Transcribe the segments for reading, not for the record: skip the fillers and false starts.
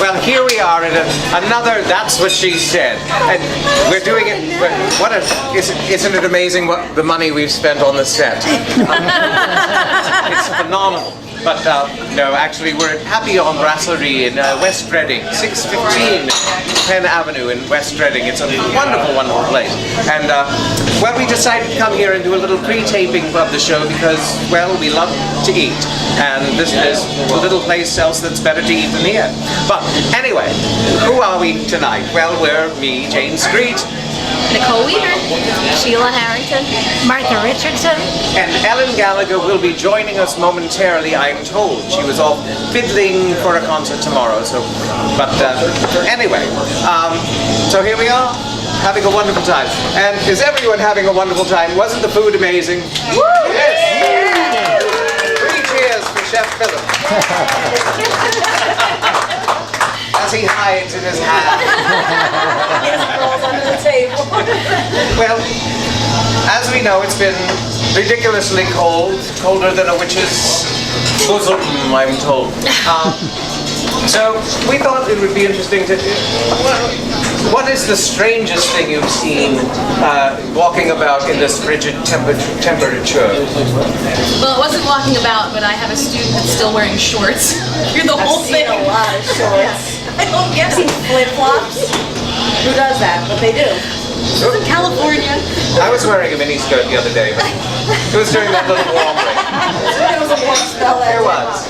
Well, here we are at another That's What She Said. And we're doing it, isn't it amazing what the money we've spent on the set? It's phenomenal. But no, actually we're at Papillon Brasserie in West Reading, 615 Penn Avenue in West Reading. It's a wonderful, wonderful place. And well, we decided to come here and do a little pre-taping of the show because, well, we love to eat. And this is a little place else that's better to eat than here. But anyway, who are we tonight? Well, we're me, Jane Street, Nicole Weaver, Sheila Harrington, Martha Richardson, and Ellen Gallagher will be joining us momentarily, I'm told. She was off fiddling for a concert tomorrow, so, but anyway, so here we are, having a wonderful time. And is everyone having a wonderful time? Wasn't the food amazing? Woo! Yes! 3 cheers for Chef Phillip. As he hides in his hat. under the table. Well, as we know, it's been ridiculously cold, colder than a witch's bosom, I'm told. So we thought it would be interesting to. What is the strangest thing you've seen walking about in this frigid temperature? Well, it wasn't walking about, but I have a student that's still wearing shorts. You're the whole thing. A lot of shorts. I don't get I've seen it. flip-flops. Who does that? But they do. In California. I was wearing a miniskirt the other day, but it was during that little warm break. There was a warm spell there. There was.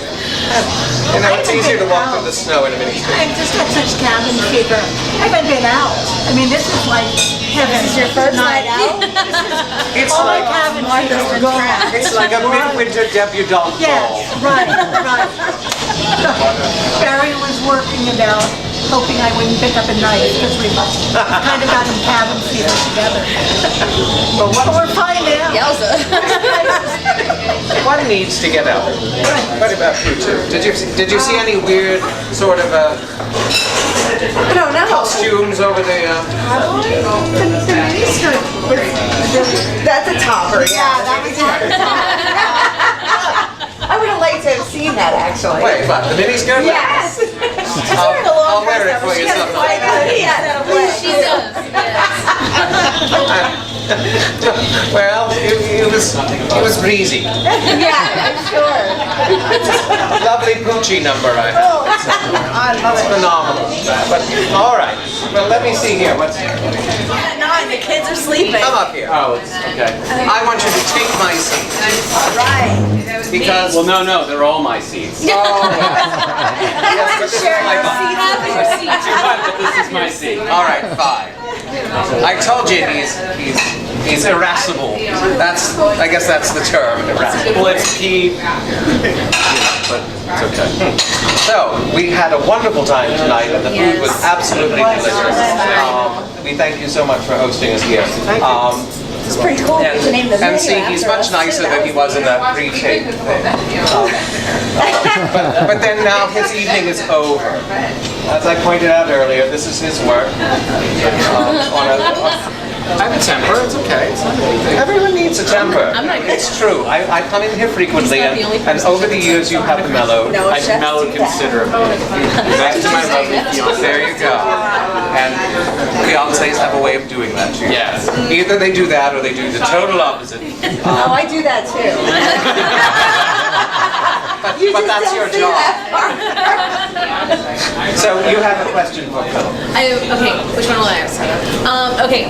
You know, it's easier to walk through the snow in a miniskirt. I've just had such cabin fever. I haven't been out. I mean, this is like heaven. This is your first night out? It's All my like cabin fever is gone. it's like a midwinter debutante ball. Yes, right, right. Barry was working about hoping I wouldn't pick up a knife because we kind of got in cabin fever together. But we're fine now. Yowza. One needs to get out. What about you two? Did you see any weird sort of I don't know. costumes over the? The miniskirt was That's a topper. Yeah, that was I would have liked to have seen that actually. Wait, what? The miniskirt? Yes. She's wearing a I'll long wear it dress, for though. you She has sometime. quite a She does. Yes. Well, it was breezy. Yeah, I'm sure. Lovely Poochie number, I have. Oh, I love It's it. phenomenal. But all right. Well, let me see here. What's? At 9, the kids are sleeping. Come up here. Oh, it's okay. I want you to take my seat All right. because. Well, no, they're all my seats. Oh, yes, but this is Share my your bus. seats. Have your seat. You're right, but this is my seat. All right, fine. I told you he's irascible. I guess that's the term, irascible. Well, it's P. But it's okay. So we had a wonderful time tonight, and the food was absolutely delicious. We thank you so much for hosting us here. It's pretty cool. And, to name the and menu see, he's after much us, nicer too. than he was in that pre-tape thing. But then now his evening is over. As I pointed out earlier, this is his work. I have a temper. It's okay. It's not anything. Everyone needs a temper. I'm not- It's true. I come in here frequently, He's not the only and person over the years you have mellowed. No, I've chefs mellowed do that. considerably. Thanks to my lovely fiance. There you go. And fiancés have a way of doing that too. Yes. Either they do that or they do the total opposite. Oh, I do that too. But that's your job. So you have a question for Phil. Okay, which one will I ask? Okay,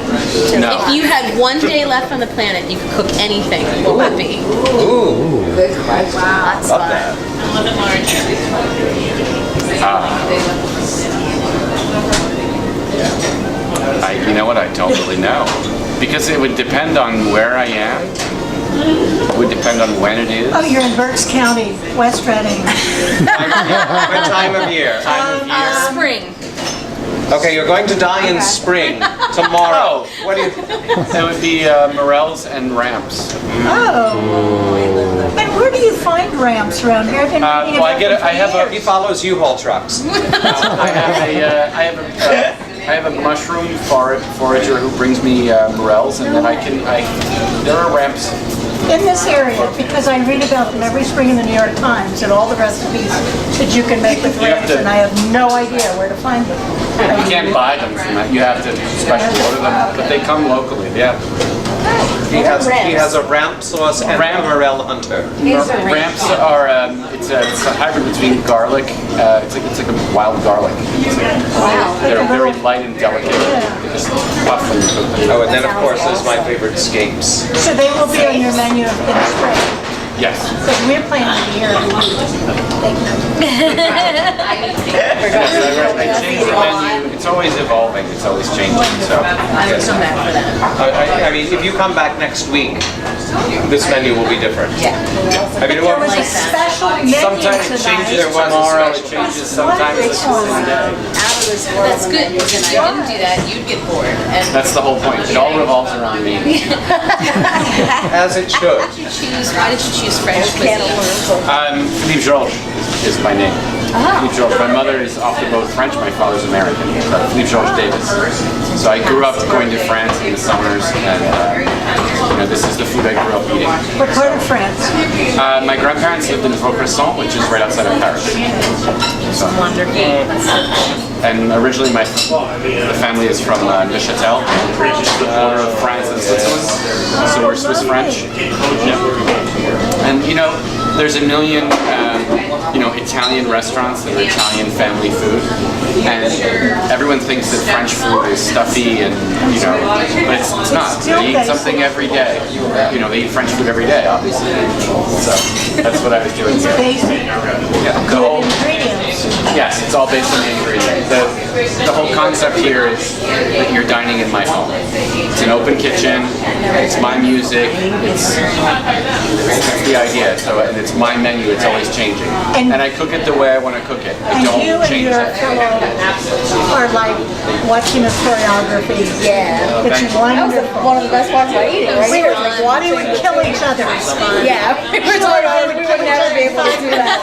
No. if you had one day left on the planet, you could cook anything, what would it be? Ooh, Good question. That's love fun. that. You know what? I don't really know. Because it would depend on where I am. It would depend on when it is. Oh, you're in Berks County, West Reading. What time of year? Spring. Okay, you're going to die in spring tomorrow. What do you? It would be morels and ramps. Oh. And where do you find ramps around here? I've been reading Well, about them for He years. follows U-Haul trucks. I have a mushroom forager who brings me morels, and then there are ramps in this area, because I read about them every spring in the New York Times and all the recipes that you can make with You have rams, to- and I have no idea where to find them. You can't buy them from that. You have to special order them, but they come locally. Yeah. He has a ramp sauce and a morel hunter. Ramps are it's a hybrid between garlic. It's like a wild garlic. They're very light and delicate. They just puff when you cook them. Oh, and then of course there's my favorite scapes. So they will be on your menu in the spring. Yes. Because we're planning to be here. I change the menu. It's always evolving. It's always changing. So I would come back for that. I mean, if you come back next week, this menu will be different. Yeah. I mean, it There won't. was a special menu sometimes it changes tonight. tomorrow. It changes sometimes the same day. That's good, because if I didn't do that, you'd get bored. And That's the whole point. It all revolves around me. As it should. why did you choose French cuisine? Phillip-Georges is my name. Phillip-Georges. My mother is off the boat French. My father's American. Phillip-Georges Davis. So I grew up going to France in the summers, and this is the food I grew up eating. What part of France? My grandparents lived in Vaucresson, which is right outside of Paris. So, and originally the family is from Neuchâtel, the border of France and Switzerland. So we're Swiss French. Yeah. And there's a million Italian restaurants that are Italian family food, and everyone thinks that French food is stuffy and but it's not. They eat something every day. They eat French food every day, obviously. So that's what I was doing here. Basic Yeah. The whole, ingredients. yes, it's all based on the ingredients. The whole concept here is that you're dining in my home. It's an open kitchen. It's my music. That's the idea. So, and it's my menu. It's always changing. And I cook it the way I want to cook it. I And you don't and change your that. fellow are like watching a choreography. Yeah. It's Thank you. wonderful. One of the best parts about eating, right? We Here, like we would watching. kill each other. Yeah, we were told we would never be able to do that.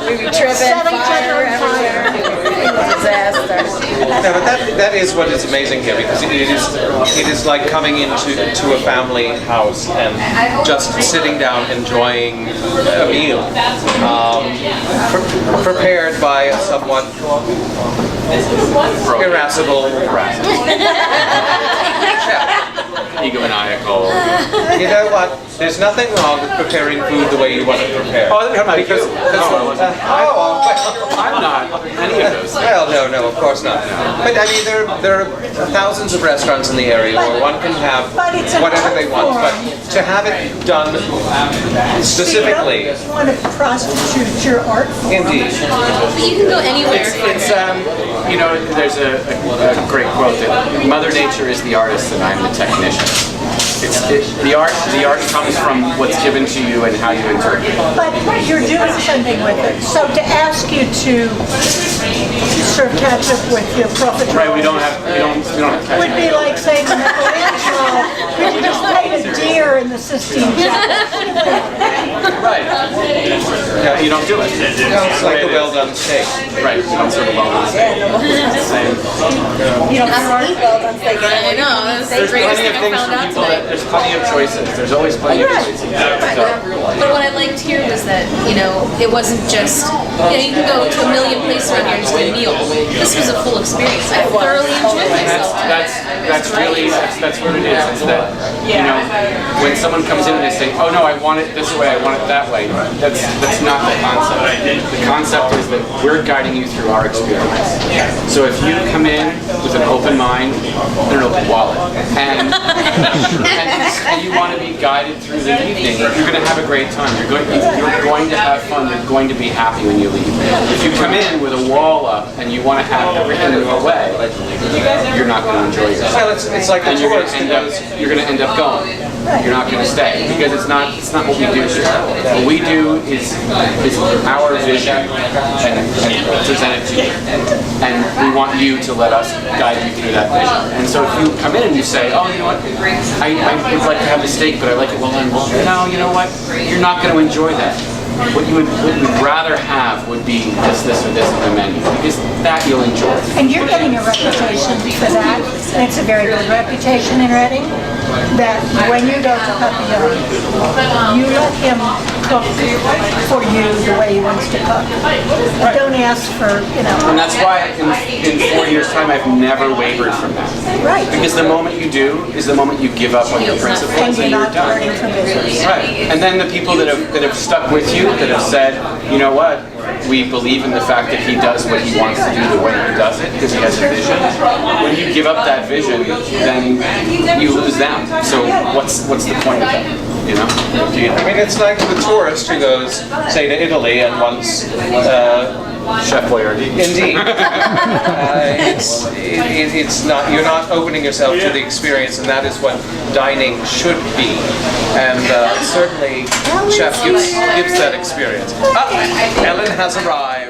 We'd be tripping, Set each other fire on fire. everywhere. Disaster. No, but that is what is amazing here, because it is like coming into a family house and just sitting down enjoying a meal, prepared by a somewhat irascible. Egomaniacal. You know what? There's nothing wrong with preparing food the way you want it prepared. Oh, how about you? Because I'm not any of those. well, no, of course not. But I mean, there are thousands of restaurants in the area where one can have But it's an whatever they want. art But to have it done specifically, You don't want to prostitute your art form. indeed. But you can go anywhere. It's there's a great quote that Mother Nature is the artist and I'm the technician. The art comes from what's given to you and how you interpret it. But you're doing something with it. So to ask you to serve ketchup with your profit Right, we don't have would be like saying to Michelangelo, could you just paint a deer in the Sistine Chapel? right. Yeah, you don't do it. It's like a well done steak. Right, you don't serve a well-done steak. It's the same. You don't have to eat well done steak I anymore. know, that's the There's greatest plenty thing of I things found for out people today. there's plenty of choices. There's always plenty of choices. So, But what I liked here was that, it wasn't just, you can go to a million places around here and just get a meal. This was a full experience. I thoroughly enjoyed myself. that's what it is. It's that when someone comes in and they say, "Oh no, I want it this way, I want it that way," that's not the concept. The concept is that we're guiding you through our experience. So if you come in with an open mind and an open wallet, and you want to be guided through the evening, you're going to have a great time. You're going to have fun. You're going to be happy when you leave. If you come in with a wall up and you want to have everything go away, you're not going to enjoy yourself. Well, it's like the And you're going tourist to who goes. end up going. You're not going to stay because it's not what we do here. What we do is our vision and present it to you, and we want you to let us guide you through that vision. And so if you come in and you say, "Oh, you know what? I would like to have the steak, but I like it well done." Well, no, you know what? You're not going to enjoy that. What you would rather have would be this, or this in the menu, because that you'll enjoy. And you're getting a reputation for that. And it's a very good reputation in Reading. that when you go to Papillon, you let him cook for you the way he wants to cook. Don't ask for, And that's why in 4 years' time I've never wavered from that. Right. Because the moment you do is the moment you give up on your principles And you're and you're not done. learning from business. Right. And then the people that have stuck with you, that have said, you know what, we believe in the fact that he does what he wants to do the way he does it because he has a vision. When you give up that vision, then you lose them. So what's the point of it? You know? I mean, it's like the tourist who goes, say, to Italy and wants Chef Boyardee. indeed. It's not. You're not opening yourself to the experience, and that is what dining should be. And certainly, Chef gives that experience. Ellen has arrived.